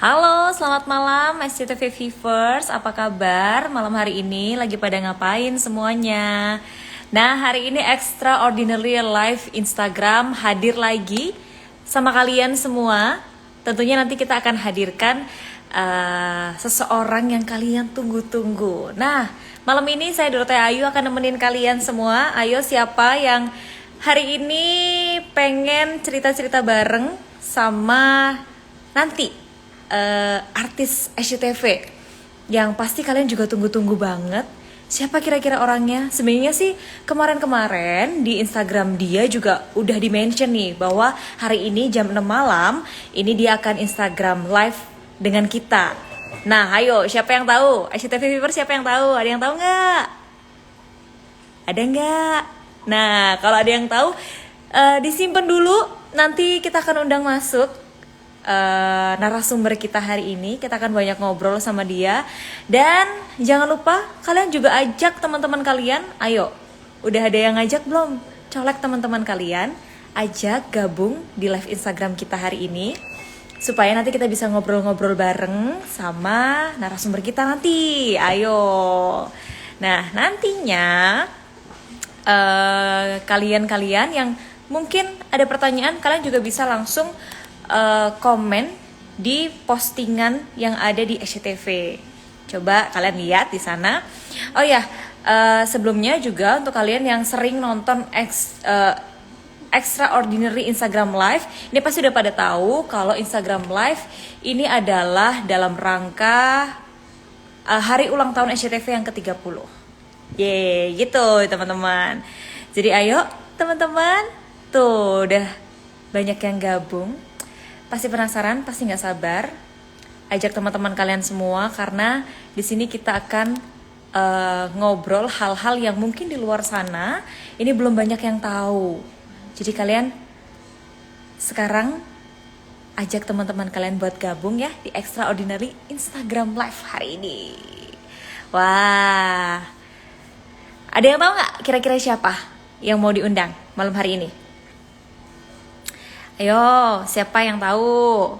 Halo, selamat malam SCTV Viewers, apa kabar? Malam hari ini lagi pada ngapain semuanya? Nah, hari ini Extraordinary Live Instagram hadir lagi sama kalian semua. Tentunya nanti kita akan hadirkan seseorang yang kalian tunggu-tunggu. Nah, malam ini saya Dorothea Ayu akan nemenin kalian semua. Ayo, siapa yang hari ini pengen cerita-cerita bareng sama nanti artis SCTV yang pasti kalian juga tunggu-tunggu banget. Siapa kira-kira orangnya? Sebenarnya sih kemarin-kemarin di Instagram dia juga udah di-mention nih bahwa hari ini jam 6 malam ini dia akan Instagram live dengan kita. Nah, ayo siapa yang tahu? SCTV Viewers siapa yang tahu? Ada yang tahu nggak? Ada nggak? Nah, kalau ada yang tahu, disimpan dulu. Nanti kita akan undang masuk narasumber kita hari ini. Kita akan banyak ngobrol sama dia. Dan jangan lupa kalian juga ajak teman-teman kalian. Ayo, udah ada yang ngajak belum? Colek teman-teman kalian, ajak gabung di live Instagram kita hari ini, supaya nanti kita bisa ngobrol-ngobrol bareng sama narasumber kita nanti. Ayo. Nah, nantinya kalian-kalian yang mungkin ada pertanyaan, kalian juga bisa langsung komen di postingan yang ada di SCTV. Coba kalian lihat di sana. Oh ya, sebelumnya juga untuk kalian yang sering nonton Extraordinary Instagram Live, ini pasti udah pada tahu kalau Instagram Live ini adalah dalam rangka hari ulang tahun SCTV yang ke-30. Yeay, gitu teman-teman. Jadi ayo teman-teman, tuh udah banyak yang gabung. Pasti penasaran, pasti nggak sabar. Ajak teman-teman kalian semua karena di sini kita akan ngobrol hal-hal yang mungkin di luar sana ini belum banyak yang tahu. Jadi kalian sekarang ajak teman-teman kalian buat gabung ya di Extraordinary Instagram Live hari ini. Wah, ada yang tahu nggak kira-kira siapa yang mau diundang malam hari ini? Ayo, siapa yang tahu?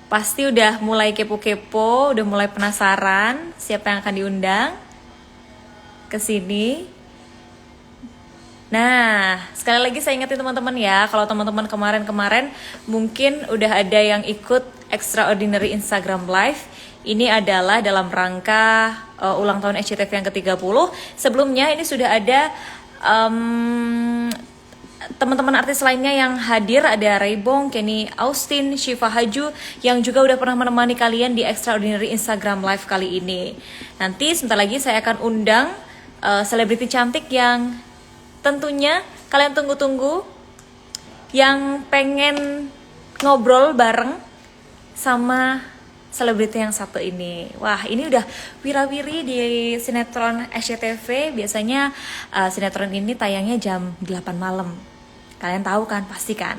Pasti udah mulai kepo-kepo, udah mulai penasaran siapa yang akan diundang ke sini. Nah, sekali lagi saya ingetin teman-teman ya, kalau teman-teman kemarin-kemarin mungkin udah ada yang ikut Extraordinary Instagram Live. Ini adalah dalam rangka ulang tahun SCTV yang ke-30. Sebelumnya ini sudah ada teman-teman artis lainnya yang hadir. Ada Raybong, Kenny Austin, Syifa Haju yang juga udah pernah menemani kalian di Extraordinary Instagram Live kali ini. Nanti sebentar lagi saya akan undang selebriti cantik yang tentunya kalian tunggu-tunggu, yang pengen ngobrol bareng sama selebriti yang satu ini. Wah, ini udah wira-wiri di sinetron SCTV. Biasanya sinetron ini tayangnya jam 8 malam. Kalian tahu kan, pasti kan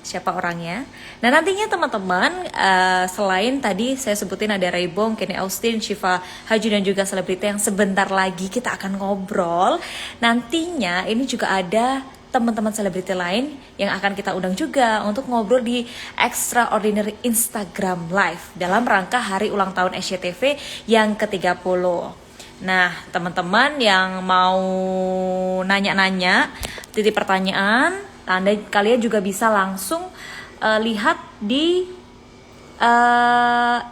siapa orangnya. Nah, nantinya teman-teman, selain tadi saya sebutin ada Raybong, Kenny Austin, Syifa Haju dan juga selebriti yang sebentar lagi kita akan ngobrol. Nantinya ini juga ada teman-teman selebriti lain yang akan kita undang juga untuk ngobrol di Extraordinary Instagram Live dalam rangka hari ulang tahun SCTV yang ke-30. Nah, teman-teman yang mau nanya-nanya, titip pertanyaan, kalian juga bisa langsung lihat di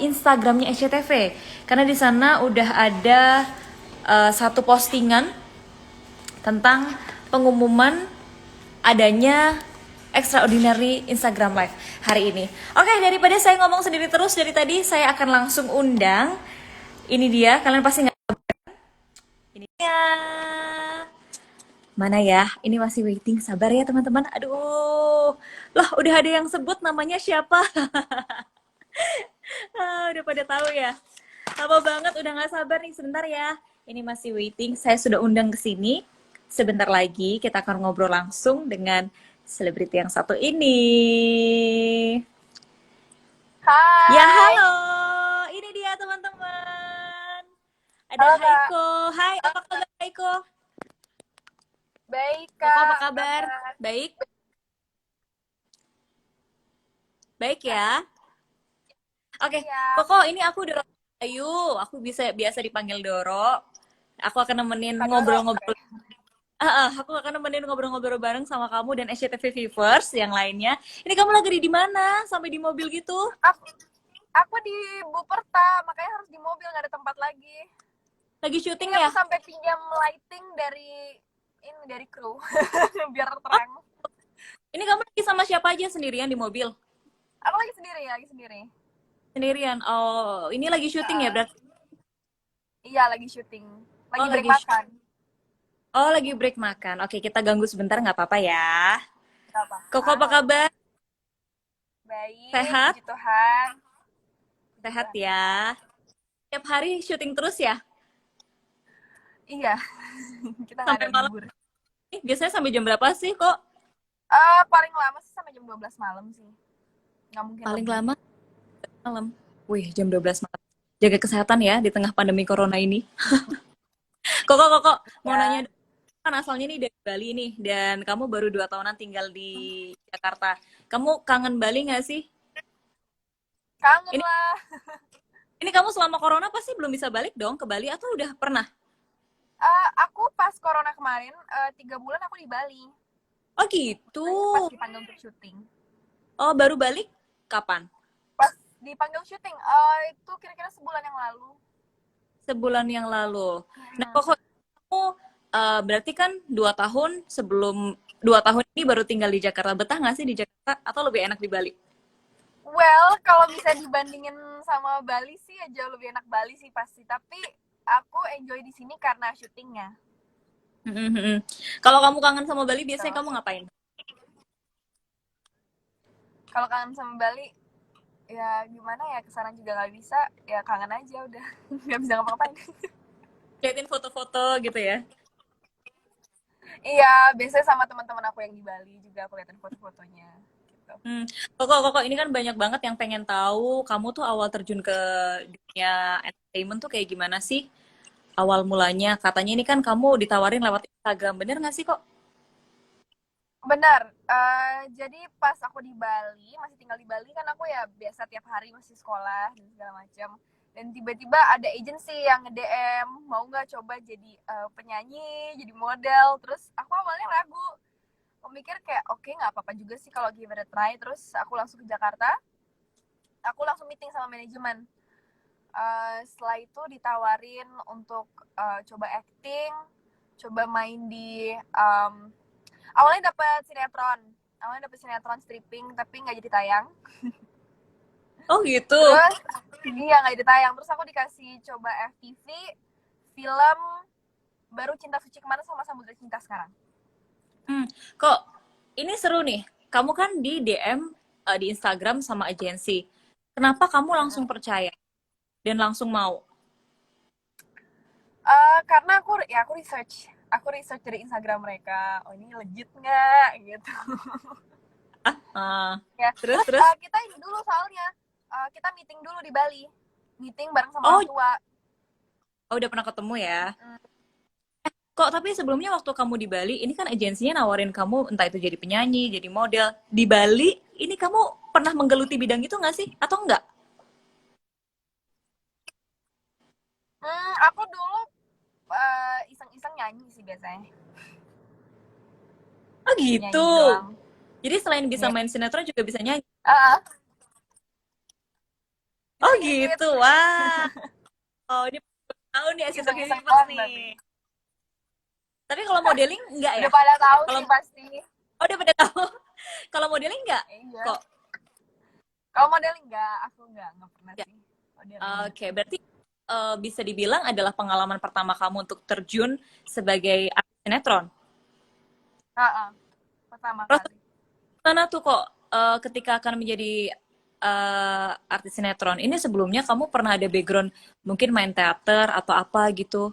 Instagramnya SCTV, karena di sana udah ada satu postingan tentang pengumuman adanya Extraordinary Instagram Live hari ini. Oke, daripada saya ngomong sendiri terus dari tadi, saya akan langsung undang. Ini dia, kalian pasti nggak. Ini dia. Mana ya? Ini masih waiting. Sabar ya teman-teman. Aduh, loh udah ada yang sebut namanya siapa? Udah pada tahu ya. Lama banget, udah nggak sabar nih. Sebentar ya. Ini masih waiting. Saya sudah undang ke sini. Sebentar lagi kita akan ngobrol langsung dengan selebriti yang satu ini. Ya, Hai, halo. Ini dia teman-teman. Ada halo Kak. Haiko. Hai, apa kabar Haiko? Baik Koko apa Kak, apa kabar? kabar? Baik? Baik ya. Oke, Siap. Koko, ini aku Doro Ayu. Aku bisa biasa dipanggil Doro. Aku akan nemenin Kak Doro, oke. ngobrol-ngobrol. Aku akan nemenin ngobrol-ngobrol bareng sama kamu dan SCTV Viewers yang lainnya. Ini kamu lagi di mana? Sampai di mobil gitu? Aku, aku di Buperta, makanya harus di mobil, nggak ada tempat lagi. Lagi Ini syuting aku ya? sampai pinjam lighting dari kru, biar Oh, terang. ini kamu lagi sama siapa aja sendirian di mobil? Aku lagi sendiri, lagi sendiri. Sendirian. Oh, ini lagi syuting ya Uh, berarti? iya, lagi syuting. Oh, Lagi break lagi makan. Oh, lagi break makan. Oke, kita ganggu sebentar nggak apa-apa ya. Gak Koko apa apa-apa. kabar? Baik, Sehat? puji Tuhan. Puji Sehat Tuhan. ya. Tiap hari syuting terus ya? Iya, kita nggak Sampai ada malam libur. nih? Biasanya sampai jam berapa sih kok? Paling lama sih sampai jam 12 malam sih. Nggak mungkin Paling lebih. lama malam. Wih, jam 12 malam. Jaga kesehatan ya di tengah pandemi corona ini. Kok, mau nanya, Ya, kan asalnya nih dari Bali nih, dan kamu baru 2 tahunan tinggal di Jakarta. Kamu kangen Bali nggak sih? kangen Ini, lah. ini kamu selama corona pasti belum bisa balik dong ke Bali atau udah pernah? Aku pas corona kemarin, 3 bulan aku di Bali. Oh gitu. Makanya pas dipanggil untuk syuting. Oh, baru balik kapan? Pas dipanggil syuting, itu kira-kira sebulan yang lalu. Sebulan yang lalu. Nah, Hmm. kok kamu berarti kan 2 tahun sebelum 2 tahun ini baru tinggal di Jakarta. Betah nggak sih di Jakarta atau lebih enak di Bali? Well, kalau bisa dibandingin sama Bali sih ya jauh lebih enak Bali sih pasti. Tapi aku enjoy di sini karena syutingnya. Mhm. Kalau kamu kangen sama Bali, biasanya So, kamu ngapain? kalau kangen sama Bali, ya gimana ya, kesana juga nggak bisa. Ya kangen aja udah, nggak bisa ngapa-ngapain. Liatin foto-foto gitu ya? Iya, biasanya sama teman-teman aku yang di Bali juga aku liatin foto-fotonya. Gitu. Hmm. Koko, ini kan banyak banget yang pengen tahu kamu tuh awal terjun ke dunia entertainment tuh kayak gimana sih? Awal mulanya, katanya ini kan kamu ditawarin lewat Instagram, bener nggak sih kok? Benar, jadi pas aku di Bali, masih tinggal di Bali kan aku ya biasa tiap hari masih sekolah dan segala macam. Dan tiba-tiba ada agency yang nge-DM, mau nggak coba jadi penyanyi, jadi model. Terus aku awalnya ragu, aku mikir kayak oke, nggak apa-apa juga sih kalau give it a try. Terus aku langsung ke Jakarta, aku langsung meeting sama manajemen. Setelah itu ditawarin untuk coba acting, coba main di awalnya dapat sinetron stripping tapi nggak jadi tayang. Oh gitu. Terus iya nggak jadi tayang, terus aku dikasih coba FTV film baru Cinta Suci Kemana sama Samudra Cinta sekarang. Hmm. Kok ini seru nih. Kamu kan di DM di Instagram sama agensi. Kenapa kamu langsung percaya dan langsung mau? Karena aku research dari Instagram mereka, oh ini legit nggak gitu. Ah, Ya terus terus terus. kita ini dulu soalnya, kita meeting dulu di Bali, meeting bareng sama Oh, orang tua. udah pernah ketemu ya? Mm, Kok tapi sebelumnya waktu kamu di Bali, ini kan agensinya nawarin kamu entah itu jadi penyanyi, jadi model. Di Bali, ini kamu pernah menggeluti bidang itu nggak sih? Atau enggak? aku dulu iseng-iseng nyanyi sih biasanya, Oh gitu. nyanyi doang. Jadi selain bisa Ya. main sinetron juga bisa nyanyi. Uh, Oh dikit-dikit, gitu, wah. Oh ini tahu nih Asia iseng-iseng Viewers doang nih. tapi. Tapi kalau modeling enggak ya? Udah pada tahu Kalau sih pasti. oh udah pada tahu. Kalau modeling enggak? Iya. Kok? Kalau modeling nggak, aku nggak pernah Ya. sih modeling. Oke, berarti bisa dibilang adalah pengalaman pertama kamu untuk terjun sebagai artis sinetron. Pertama Terus kali. mana tuh kok ketika akan menjadi artis sinetron ini sebelumnya kamu pernah ada background mungkin main teater atau apa gitu?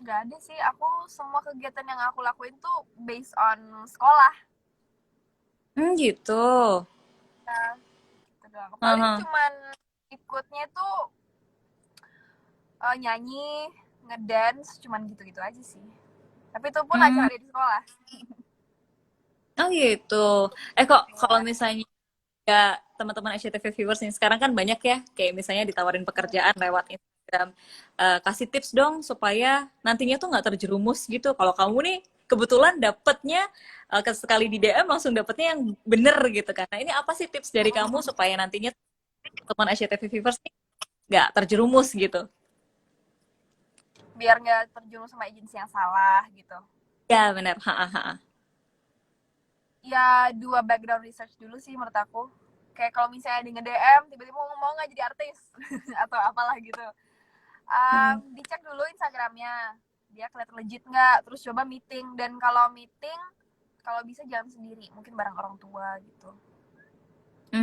Nggak ada sih, aku semua kegiatan yang aku lakuin tuh based on sekolah. Gitu. Nah, gitu doang. Paling Aha. cuman ikutnya tuh nyanyi, ngedance, cuman gitu-gitu aja sih. Tapi itu pun Hmm, acara di sekolah. oh gitu. Kok kalau Iya. misalnya ya teman-teman SCTV viewers nih sekarang kan banyak ya kayak misalnya ditawarin pekerjaan lewat Instagram. Kasih tips dong supaya nantinya tuh nggak terjerumus gitu. Kalau kamu nih kebetulan dapetnya sekali di DM langsung dapetnya yang bener gitu kan. Nah ini apa sih tips dari kamu supaya nantinya teman SCTV viewers nih nggak terjerumus gitu? Biar nggak terjerumus sama agensi yang salah gitu. Ya benar. Ha, ha, ha. Ya dua background research dulu sih menurut aku. Kayak kalau misalnya di nge-DM tiba-tiba mau nggak jadi artis atau apalah gitu. Hmm. Dicek dulu Instagramnya, dia kelihatan legit nggak, terus coba meeting. Dan kalau meeting, kalau bisa jangan sendiri, mungkin bareng orang tua gitu,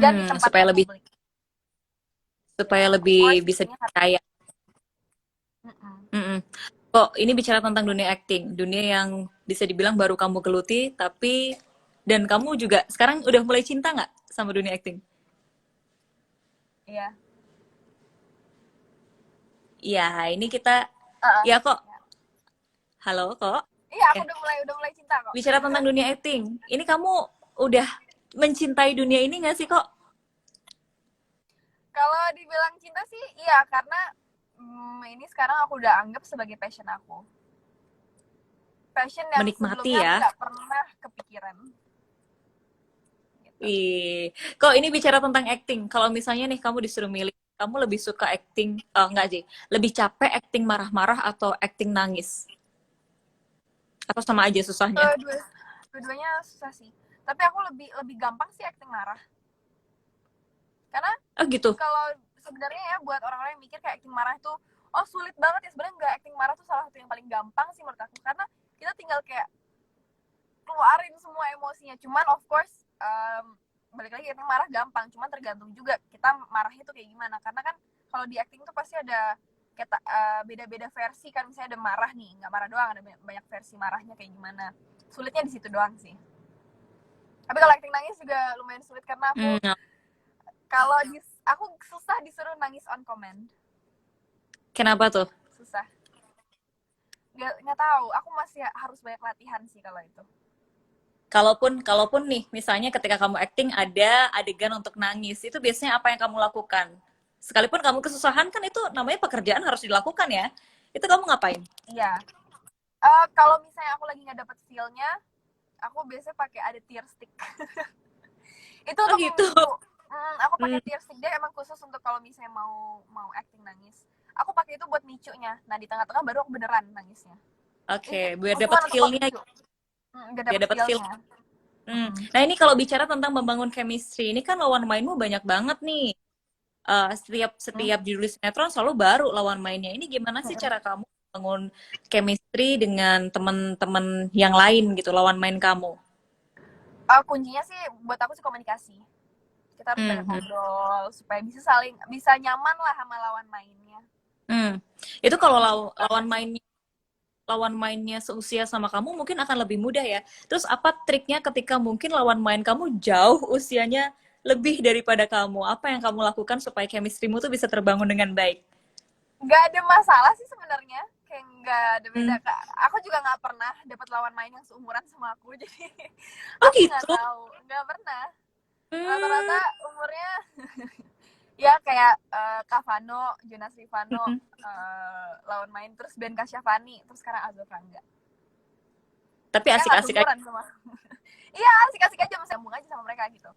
dan di tempat Supaya yang lebih publik supaya ya, of lebih course bisa meetingnya harus. dipercaya. Mm-mm. Mm-mm. Kok ini bicara tentang dunia acting, dunia yang bisa dibilang baru kamu geluti, tapi dan kamu juga sekarang udah mulai cinta nggak sama dunia acting? Iya. Iya, ini kita Uh-uh. ya kok. Ya. Halo kok. Iya, aku Eh, udah mulai cinta kok. bicara tentang dunia acting, ini kamu udah mencintai dunia ini nggak sih kok? Kalau dibilang cinta sih iya, karena ini sekarang aku udah anggap sebagai passion aku, passion yang Menikmati sebelumnya ya. nggak pernah kepikiran gitu. Ih, kok ini bicara tentang acting. Kalau misalnya nih kamu disuruh milih, kamu lebih suka acting, enggak sih, lebih capek acting marah-marah atau acting nangis? Atau sama aja susahnya? Dua-duanya susah sih, tapi aku lebih lebih gampang sih acting marah, karena Oh gitu. kalau sebenarnya ya buat orang-orang yang mikir kayak acting marah itu oh sulit banget ya, sebenarnya nggak. Acting marah tuh salah satu yang paling gampang sih menurut aku, karena kita tinggal kayak keluarin semua emosinya. Cuman of course balik lagi, acting marah gampang, cuman tergantung juga kita marahnya tuh kayak gimana, karena kan kalau di acting tuh pasti ada kayak beda-beda versi kan. Misalnya ada marah nih, nggak marah doang, ada banyak versi marahnya kayak gimana. Sulitnya di situ doang sih. Tapi kalau acting nangis juga lumayan sulit, karena Hmm, kalau aku susah disuruh nangis on command. kenapa tuh? Susah, nggak tahu, aku masih harus banyak latihan sih kalau itu. Kalaupun nih, misalnya ketika kamu acting ada adegan untuk nangis, itu biasanya apa yang kamu lakukan? Sekalipun kamu kesusahan kan itu namanya pekerjaan harus dilakukan ya. Itu kamu ngapain? Iya. Kalau misalnya aku lagi nggak dapet feel-nya, aku biasanya pakai ada tear stick. Itu Oh untuk gitu. memicu. Aku Hmm, pakai tear stick, dia emang khusus untuk kalau misalnya mau mau acting nangis. Aku pakai itu buat micunya. Nah di tengah-tengah baru aku beneran nangisnya. Oke, Ini biar dapat cuma untuk feel-nya, pemicu. Biar biar dapet dapat feel. feel-nya. Nah ini kalau bicara tentang membangun chemistry, ini kan lawan mainmu banyak banget nih. Setiap Mm. setiap judul sinetron selalu baru lawan mainnya. Ini gimana sih cara kamu bangun chemistry dengan teman-teman yang lain gitu, lawan main kamu? Kuncinya sih buat aku sih komunikasi. Kita harus banyak Hmm. ngobrol supaya bisa nyaman lah sama lawan mainnya. Hmm. Itu kalau Gitu aja sih. lawan mainnya seusia sama kamu mungkin akan lebih mudah ya. Terus apa triknya ketika mungkin lawan main kamu jauh usianya lebih daripada kamu? Apa yang kamu lakukan supaya chemistry-mu tuh bisa terbangun dengan baik? Nggak ada masalah sih sebenarnya, kayak nggak ada beda Hmm. kak. Aku juga nggak pernah dapat lawan main yang seumuran sama aku jadi Oh aku nggak gitu. tahu, nggak pernah. Rata-rata Hmm. umurnya ya kayak Kavano, Jonas Rivano, Hmm. lawan main, terus Ben Kasyafani, terus sekarang Azul Rangga. Tapi Mereka nggak asik-asik aja. seumuran sama. Iya, asik-asik aja, masih sambung aja sama mereka gitu.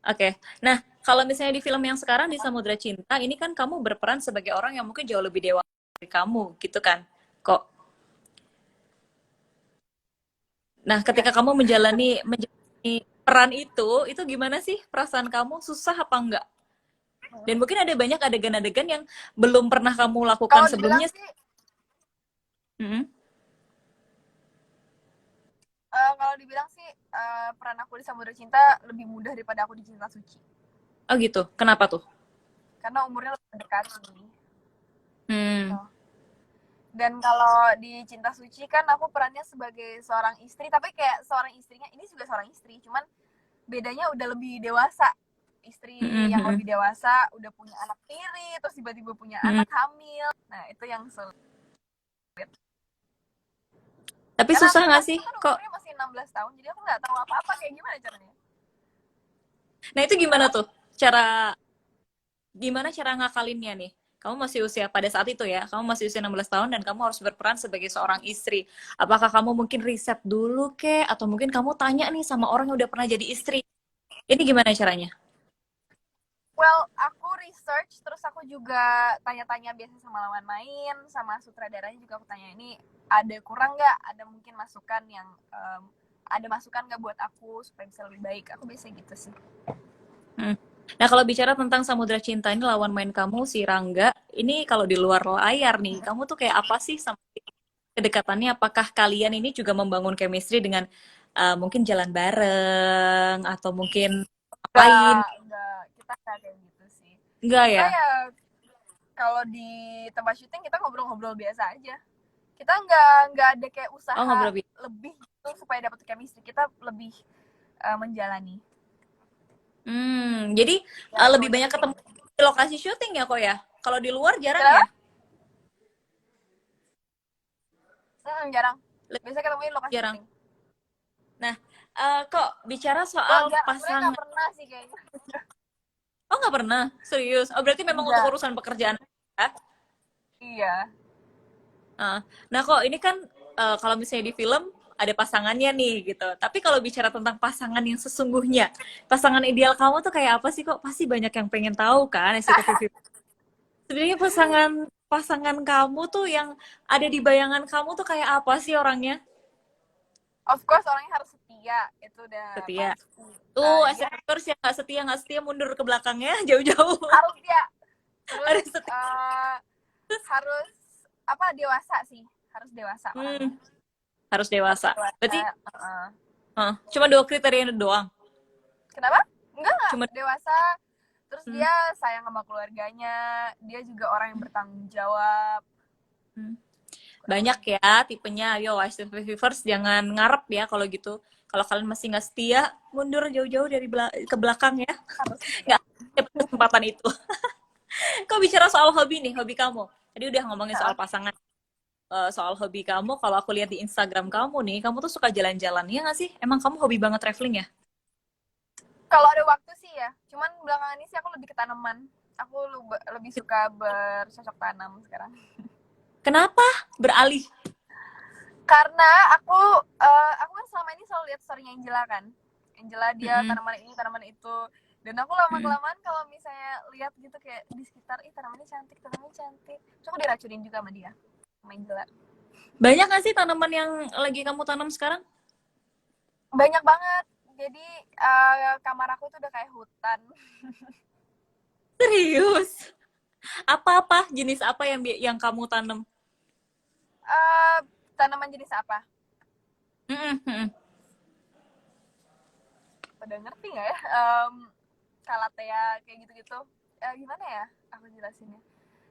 Oke. Nah, kalau misalnya di film yang sekarang di Samudra Cinta, ini kan kamu berperan sebagai orang yang mungkin jauh lebih dewasa dari kamu, gitu kan? Kok. Nah, Ya. ketika kamu menjalani peran itu gimana sih perasaan kamu? Susah apa enggak? Dan mungkin ada banyak adegan-adegan yang belum pernah kamu lakukan Kalau dibilang sebelumnya. sih, Mm-mm. kalau dibilang sih peran aku di Samudra Cinta lebih mudah daripada aku di Cinta Suci, Oh gitu. Kenapa tuh? karena umurnya lebih mendekati Hmm. gitu. Dan kalau di Cinta Suci kan aku perannya sebagai seorang istri, tapi kayak seorang istrinya ini juga seorang istri, cuman bedanya udah lebih dewasa. Istri yang Mm-mm. lebih dewasa, udah punya anak tiri, terus tiba-tiba punya Mm-mm. anak hamil. Nah, itu yang sulit. Tapi Karena susah anak nggak aku sih? tuh kan Kok umurnya masih 16 tahun, jadi aku nggak tahu apa-apa kayak gimana caranya. Nah itu gimana Kenapa? tuh gimana cara ngakalinnya nih? Kamu masih usia pada saat itu ya, kamu masih usia 16 tahun dan kamu harus berperan sebagai seorang istri. Apakah kamu mungkin riset dulu kek atau mungkin kamu tanya nih sama orang yang udah pernah jadi istri? Ini gimana caranya? Well, aku research, terus aku juga tanya-tanya biasa sama lawan main, sama sutradaranya juga aku tanya ini ada kurang nggak, ada mungkin masukan yang ada masukan nggak buat aku supaya bisa lebih baik. Aku biasa gitu sih. Hmm. Nah, kalau bicara tentang Samudra Cinta ini lawan main kamu si Rangga, ini kalau di luar layar nih, kamu tuh kayak apa sih sama kedekatannya? Apakah kalian ini juga membangun chemistry dengan mungkin jalan bareng atau mungkin ngapain? Nggak, kita nggak kayak gitu sih. Enggak Kita ya? ya kalau di tempat syuting kita ngobrol-ngobrol biasa aja. Kita nggak ada kayak Oh, usaha ngobrol biasa. lebih gitu supaya dapat chemistry. Kita lebih menjalani. Jadi Kayak lebih ngeliat banyak ketemu gitu. di lokasi syuting ya kok ya? Kalau di luar jarang ya? Kenapa? Jarang. Lebih Biasanya ketemu di lokasi jarang. syuting. Nah, kok bicara Well, soal sebenarnya nggak pasangan? pernah sih kayaknya. Oh, nggak pernah? Serius? Oh, berarti memang untuk Enggak. urusan pekerjaan ya? Iya. Nah, nah kok ini kan kalau misalnya di film ada pasangannya nih gitu. Tapi kalau bicara tentang pasangan yang sesungguhnya, pasangan ideal kamu tuh kayak apa sih kok? Pasti banyak yang pengen tahu kan SCTV. Sebenarnya pasangan pasangan kamu tuh yang ada di bayangan kamu tuh kayak apa sih orangnya? Of course orangnya harus setia. Itu udah Setia. pasti. Tuh, Dia SCTV yang nggak setia mundur ke belakangnya jauh-jauh. harus dia. Ada Terus setia. harus apa dewasa sih. Harus dewasa orangnya. Hmm, harus Harus dewasa. dewasa. Berarti cuma dua kriteria itu doang. Kenapa? Enggak. Cuma Dewasa. Terus hmm, dia sayang sama keluarganya. Dia juga orang yang bertanggung jawab. hmm. Kurang Banyak lebih. ya tipenya. Yo, YSTV viewers jangan ngarep ya kalau gitu. Kalau kalian masih nggak setia, mundur jauh-jauh dari ke belakang ya. Harus dia. Nggak dapat kesempatan itu. Kau bicara soal hobi nih, hobi kamu. Tadi udah ngomongin soal pasangan, soal hobi kamu. Kalau aku lihat di Instagram kamu nih, kamu tuh suka jalan-jalan ya nggak sih? Emang kamu hobi banget traveling ya? Kalau ada waktu sih ya. Cuman belakangan ini sih aku lebih ke tanaman. Aku lebih suka bercocok tanam sekarang. Kenapa beralih? Karena aku kan selama ini selalu lihat story Angela kan. Angela dia Mm-mm, tanaman ini, tanaman itu. Dan aku lama mm-mm. kelamaan kalau misalnya lihat gitu kayak di sekitar, ih tanamannya cantik, tanamannya cantik. Terus aku diracunin juga sama dia, sama Angela. Banyak nggak sih tanaman yang lagi kamu tanam sekarang? Banyak banget. Jadi kamar aku tuh udah kayak hutan. Serius? Apa-apa? Jenis apa yang kamu tanam? Eh, Tanaman jenis apa? Mm-mm, mm-mm. Pada ngerti nggak ya? Calathea kayak gitu-gitu. Gimana ya? Aku jelasinnya.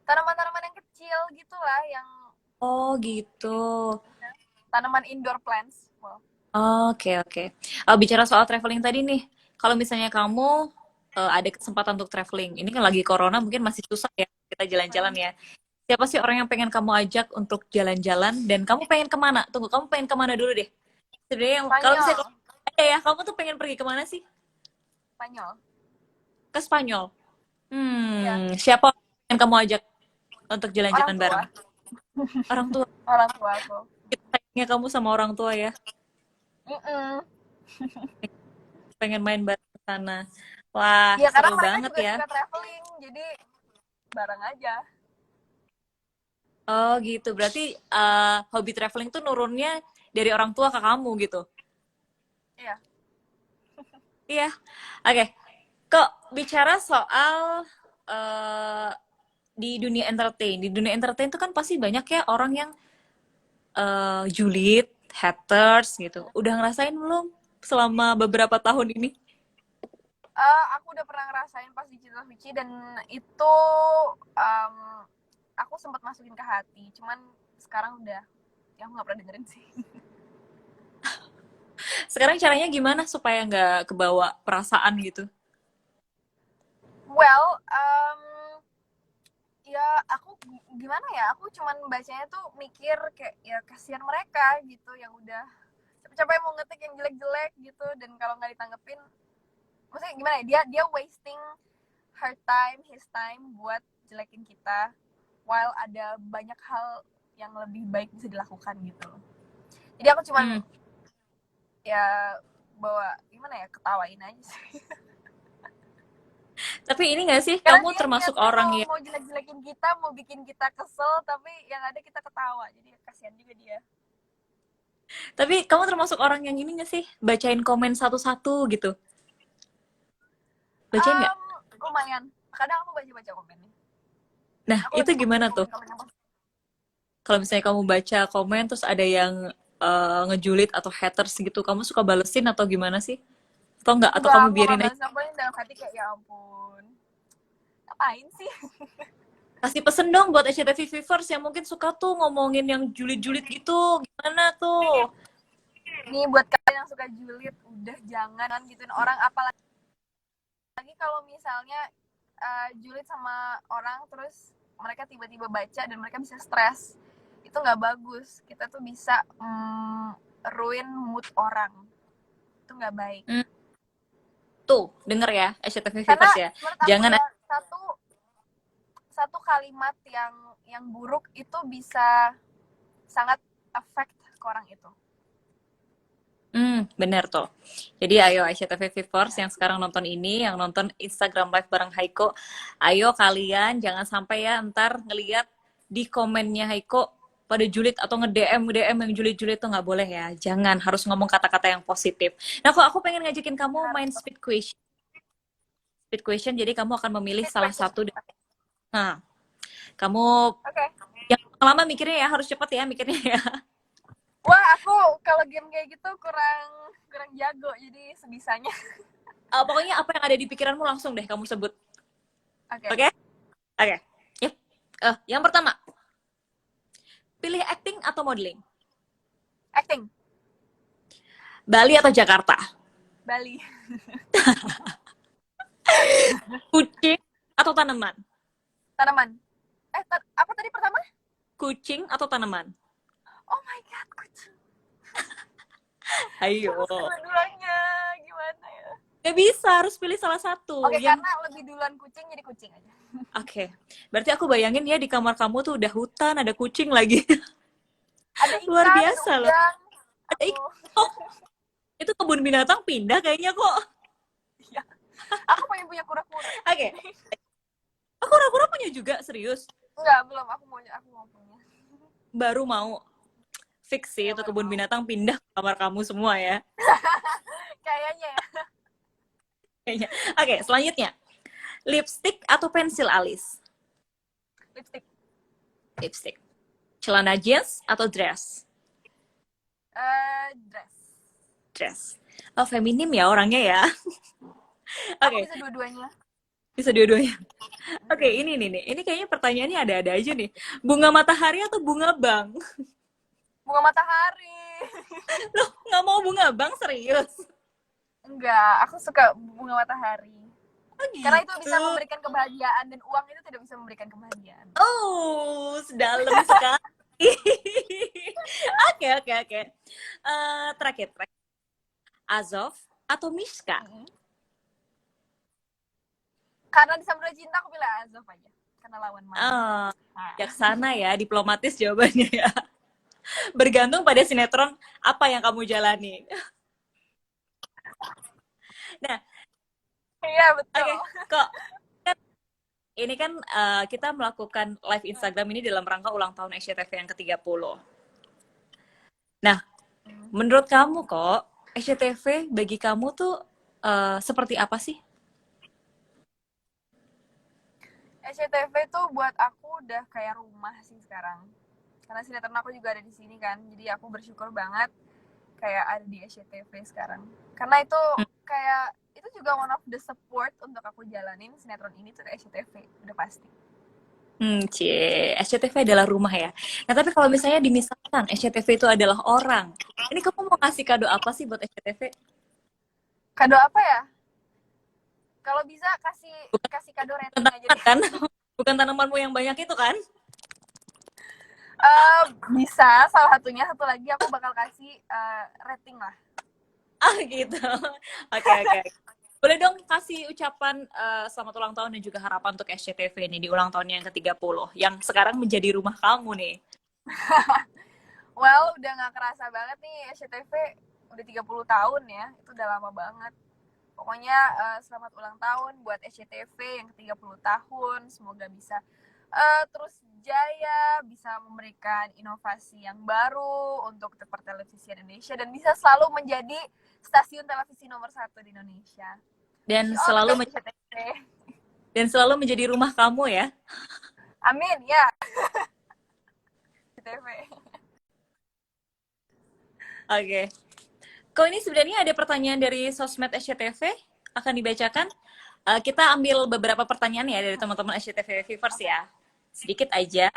Tanaman-tanaman yang kecil gitulah, yang Oh gitu. tanaman indoor plants. Wow. Oke, oke. Bicara soal traveling tadi nih, kalau misalnya kamu ada kesempatan untuk traveling, ini kan lagi corona mungkin masih susah ya kita jalan-jalan ya. Siapa sih orang yang pengen kamu ajak untuk jalan-jalan dan kamu pengen kemana? Tunggu, kamu pengen kemana dulu deh? Sebenarnya kalau misalnya Spanyol. ada ya, kamu tuh pengen pergi kemana sih? Spanyol. Ke Spanyol. Iya. Siapa yang kamu ajak untuk Orang jalan-jalan tua. bareng? Orang tua. Orang tua aku. Sayangnya kamu sama orang tua ya, Mm-mm. pengen main bareng ke sana. Wah, Ya karena seru mereka banget juga ya. suka traveling, jadi bareng aja. Oh gitu, berarti hobi traveling tuh nurunnya dari orang tua ke kamu gitu. Iya. Iya, oke. Kok bicara soal eh di dunia entertain tuh kan pasti banyak ya orang yang julid, haters gitu. Udah ngerasain belum selama beberapa tahun ini? Aku udah pernah ngerasain pas di Cinta Suci, dan itu um, aku sempat masukin ke hati. Cuman sekarang udah, ya aku nggak pernah dengerin sih. Sekarang caranya gimana supaya nggak kebawa perasaan gitu? Well, ya aku gimana ya? Aku cuman bacanya tuh mikir kayak ya kasihan mereka gitu yang udah capek-capek mau ngetik yang jelek-jelek gitu, dan kalau nggak ditanggepin maksudnya gimana ya, dia wasting her time, his time buat jelekin kita, while ada banyak hal yang lebih baik bisa dilakukan gitu. Jadi aku cuman ya bawa gimana ya, ketawain aja sih. Tapi ini nggak sih, Karena kamu dia termasuk niatnya orang yang mau jelek-jelekin kita, mau bikin kita kesel, tapi yang ada kita ketawa, jadi kasihan juga dia. tapi kamu termasuk orang yang ini nggak sih, bacain komen satu-satu gitu? Bacain nggak? Lumayan, kadang aku baca-baca komennya. Nah, Aku itu lebih gimana memilih tuh? komen-komen yang positif. Kalau misalnya kamu baca komen terus ada yang ngejulit atau haters gitu, kamu suka balesin atau gimana sih? Atau enggak? Atau Enggak, kamu aku gak biarin aja? balas, aku dalam hati kayak ya ampun, ngapain sih. Kasih pesen dong buat SCTV Viewers yang mungkin suka tuh ngomongin yang julid-julid gitu. Gimana tuh? Nih buat kalian yang suka julid, udah jangan gituin orang, apalagi kalau misalnya julid sama orang terus mereka tiba-tiba baca dan mereka bisa stres, itu nggak bagus. Kita tuh bisa ruin mood orang, itu nggak baik. Tuh, denger ya SCTV Karena Viewers ya. menurut aku Jangan ya, satu kalimat yang buruk itu bisa sangat affect ke orang itu. bener tuh. Jadi ayo SCTV Viewers yang sekarang nonton ini, yang nonton Instagram Live bareng Haiko, ayo kalian jangan sampai ya ntar ngeliat di komennya Haiko pada julid atau nge-DM yang julid-julid tuh nggak boleh ya. Jangan, harus ngomong kata-kata yang positif. Nah, kok aku pengen ngajakin kamu main Harus speed question. Speed question, jadi kamu akan memilih speed salah question. satu. Nah, kamu Oke. yang lama mikirnya ya, harus cepat ya mikirnya ya. Wah, aku kalau game kayak gitu kurang jago, jadi sebisanya. Pokoknya apa yang ada di pikiranmu langsung deh kamu sebut. Oke. Oke? Oke. Yep. Yang pertama, pilih acting atau modeling? Acting. Bali atau Jakarta? Bali. Kucing atau tanaman? Tanaman. Apa tadi pertama? Kucing atau tanaman? Oh my god, kucing. Ayo. Harus dua-duanya, gimana ya? Gak bisa, harus pilih salah satu. Oke, karena lebih duluan kucing, jadi kucing aja. Oke. Berarti aku bayangin ya di kamar kamu tuh udah hutan, ada kucing lagi. Ada ikan, Luar ada biasa loh. udang. Ada ikan. Oh, itu kebun binatang pindah kayaknya kok. Iya. Aku pengen punya kura-kura. Oke. Aku kura-kura punya juga, serius. Enggak, belum. Aku mau punya. Baru mau. Fix sih, itu kebun binatang pindah ke kamar kamu semua ya. Kayaknya ya. Kayaknya. Oke, selanjutnya. Lipstick atau pensil alis? Lipstick. Lipstick. Celana jeans atau dress? Dress. Dress. Oh, feminim ya orangnya ya. Aku Oke, bisa dua-duanya. bisa dua-duanya. Oke, ini nih. Ini kayaknya pertanyaannya ada-ada aja nih. Bunga matahari atau bunga bang? Bunga matahari. Loh, nggak mau bunga bang, serius? Enggak, aku suka bunga matahari. Oh, Karena itu gitu. bisa memberikan kebahagiaan, dan uang itu tidak bisa memberikan kebahagiaan. Oh, sedalam sekali. Oke. Terakhir. Azov atau Mishka? Karena di Samudra Cinta aku pilih Azov aja. Karena lawan main. Bijaksana ya, diplomatis jawabannya ya. Bergantung pada sinetron apa yang kamu jalani. Nah, iya betul. Oke, kok ini kan kita melakukan live Instagram ini dalam rangka ulang tahun SCTV yang ke-30. Nah, menurut kamu kok SCTV bagi kamu tuh seperti apa sih? SCTV tuh buat aku udah kayak rumah sih sekarang. Karena sinetron aku juga ada di sini kan. Jadi aku bersyukur banget kayak ada di SCTV sekarang. Karena itu kayak itu juga one of the support untuk aku jalanin sinetron ini tuh SCTV, udah pasti. SCTV adalah rumah ya. Nah, tapi kalau misalnya dimisalkan SCTV itu adalah orang, ini kamu mau kasih kado apa sih buat SCTV? Kado apa ya? Kalau bisa kasih kado rating aja deh. Kan? Bukan tanamanmu yang banyak itu kan? Bisa, salah satunya. Satu lagi aku bakal kasih rating lah. Gitu. Oke. Boleh dong kasih ucapan selamat ulang tahun dan juga harapan untuk SCTV nih di ulang tahunnya yang ke-30 yang sekarang menjadi rumah kamu nih. Well, udah nggak kerasa banget nih SCTV udah 30 tahun ya. Itu udah lama banget. Pokoknya selamat ulang tahun buat SCTV yang ke-30 tahun. Semoga bisa terus jaya, bisa memberikan inovasi yang baru untuk pertelevisian Indonesia dan bisa selalu menjadi stasiun televisi nomor 1 di Indonesia. Wish Dan you all the selalu best SCTV. dan selalu menjadi rumah kamu ya. Amin ya SCTV. Oke. Kok ini sebenarnya ada pertanyaan dari sosmed SCTV akan dibacakan. Kita ambil beberapa pertanyaan ya dari teman-teman SCTV Viewers ya. Sedikit aja.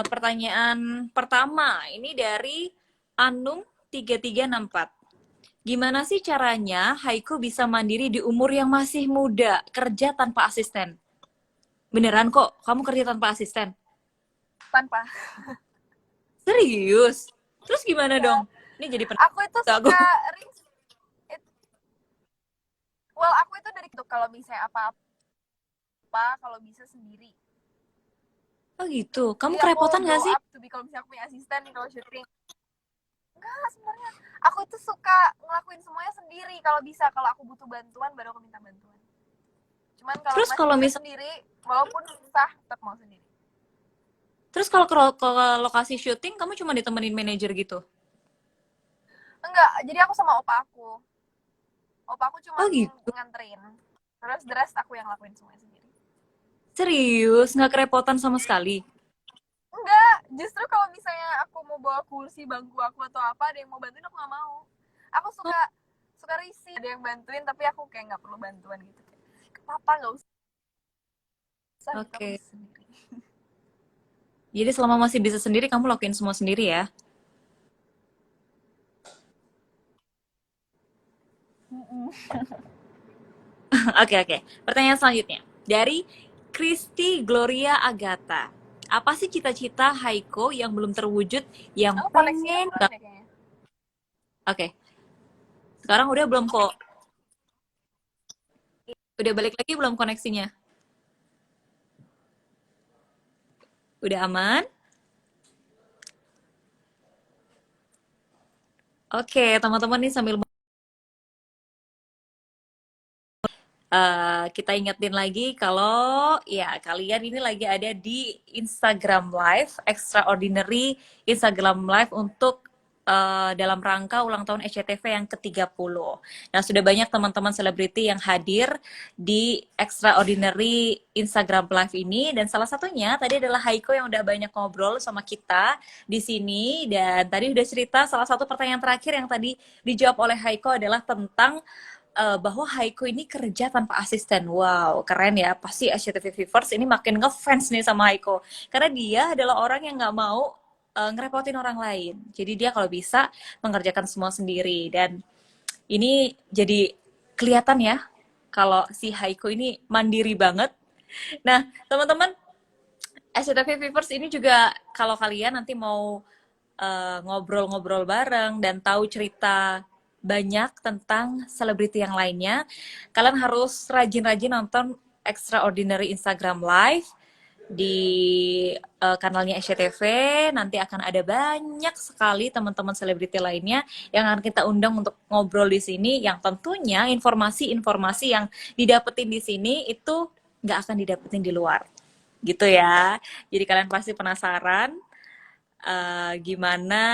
Pertanyaan pertama ini dari Anung 3364. Gimana sih caranya Haiko bisa mandiri di umur yang masih muda, kerja tanpa asisten? Beneran kok, kamu kerja tanpa asisten? Tanpa. Serius? Terus gimana Ya. dong? Ini jadi Aku itu aku. suka well, aku itu dari itu kalau misalnya apa-apa kalau bisa sendiri. Oh gitu. Kamu Jadi aku kerepotan gak grow sih? up to be kalau misalnya aku punya asisten nih kalau syuting. Enggak, sebenarnya aku tuh suka ngelakuin semuanya sendiri kalau bisa. Kalau aku butuh bantuan baru aku minta bantuan. Cuman kalau Terus masih kalau bisa misal sendiri, walaupun susah tetap mau sendiri. Terus kalau ke lokasi syuting kamu cuma ditemenin manajer gitu? Enggak, jadi aku sama opa aku. Opa aku cuma Oh gitu. nganterin. Terus the rest aku yang lakuin semuanya sendiri. Serius, nggak kerepotan sama sekali? Enggak, justru kalau misalnya aku mau bawa kursi bangku aku atau apa, ada yang mau bantuin aku nggak mau. Aku Oh, suka risih ada yang bantuin tapi aku kayak nggak perlu bantuan gitu. Apa nggak usah gitu aku oke. bisa sendiri. Jadi selama masih bisa sendiri, kamu lakuin semua sendiri ya? Oke, oke. Pertanyaan selanjutnya. Dari Kristi Gloria Agatha. Apa sih cita-cita Haiko yang belum terwujud, yang Oh, koneksinya pengen kurang banget? deh kayaknya. Oke, sekarang udah belum kok. Udah balik lagi belum koneksinya? Udah aman? Oke, teman-teman nih sambil kita ingetin lagi kalau ya kalian ini lagi ada di Instagram Live, Extraordinary Instagram Live untuk dalam rangka ulang tahun SCTV yang ke-30. Nah, sudah banyak teman-teman selebriti yang hadir di Extraordinary Instagram Live ini dan salah satunya tadi adalah Haiko yang udah banyak ngobrol sama kita di sini dan tadi udah cerita salah satu pertanyaan terakhir yang tadi dijawab oleh Haiko adalah tentang bahwa Haiko ini kerja tanpa asisten. Wow, keren ya. Pasti SCTV Viewers ini makin ngefans nih sama Haiko. Karena dia adalah orang yang nggak mau ngerepotin orang lain. Jadi dia kalau bisa mengerjakan semua sendiri. Dan ini jadi kelihatan ya kalau si Haiko ini mandiri banget. Nah, teman-teman, SCTV Viewers ini juga kalau kalian nanti mau ngobrol-ngobrol bareng dan tahu cerita banyak tentang selebriti yang lainnya, kalian harus rajin-rajin nonton Extraordinary Instagram Live di kanalnya SCTV. Nanti akan ada banyak sekali teman-teman selebriti lainnya yang akan kita undang untuk ngobrol di sini, yang tentunya informasi-informasi yang didapetin di sini itu nggak akan didapetin di luar gitu ya. Jadi kalian pasti penasaran gimana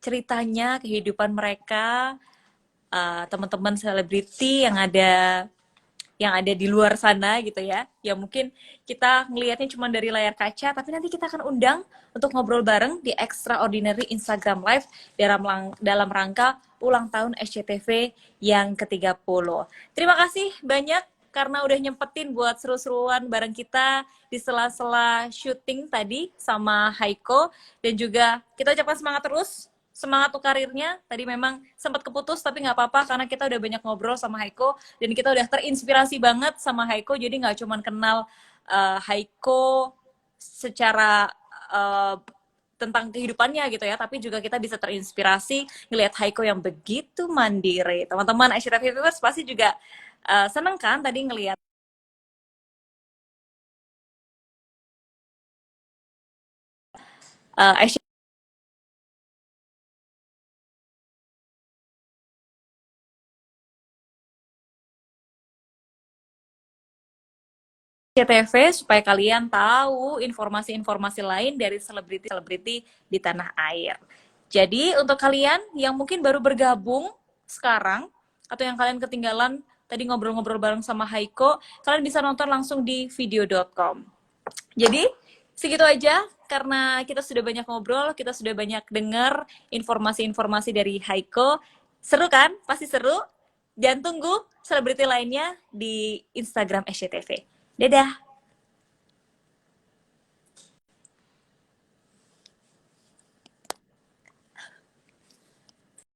ceritanya kehidupan mereka, teman-teman selebriti yang ada di luar sana gitu ya. Ya mungkin kita ngelihatnya cuma dari layar kaca, tapi nanti kita akan undang untuk ngobrol bareng di Extraordinary Instagram Live dalam rangka ulang tahun SCTV yang ke-30. Terima kasih banyak karena udah nyempetin buat seru-seruan bareng kita di sela-sela syuting tadi sama Haiko dan juga kita ucapkan semangat terus semangat untuk karirnya. Tadi memang sempat keputus tapi nggak apa-apa karena kita udah banyak ngobrol sama Haiko dan kita udah terinspirasi banget sama Haiko. Jadi nggak cuma kenal Haiko secara uh, tentang kehidupannya gitu ya, tapi juga kita bisa terinspirasi ngelihat Haiko yang begitu mandiri. Teman-teman Asia Viewers pasti juga seneng kan tadi ngelihat Asia TV supaya kalian tahu informasi-informasi lain dari selebriti-selebriti di tanah air. Jadi untuk kalian yang mungkin baru bergabung sekarang atau yang kalian ketinggalan tadi ngobrol-ngobrol bareng sama Haiko, kalian bisa nonton langsung di video.com. Jadi segitu aja karena kita sudah banyak ngobrol, kita sudah banyak dengar informasi-informasi dari Haiko. Seru kan? Pasti seru. Dan tunggu selebriti lainnya di Instagram SCTV. Dadah!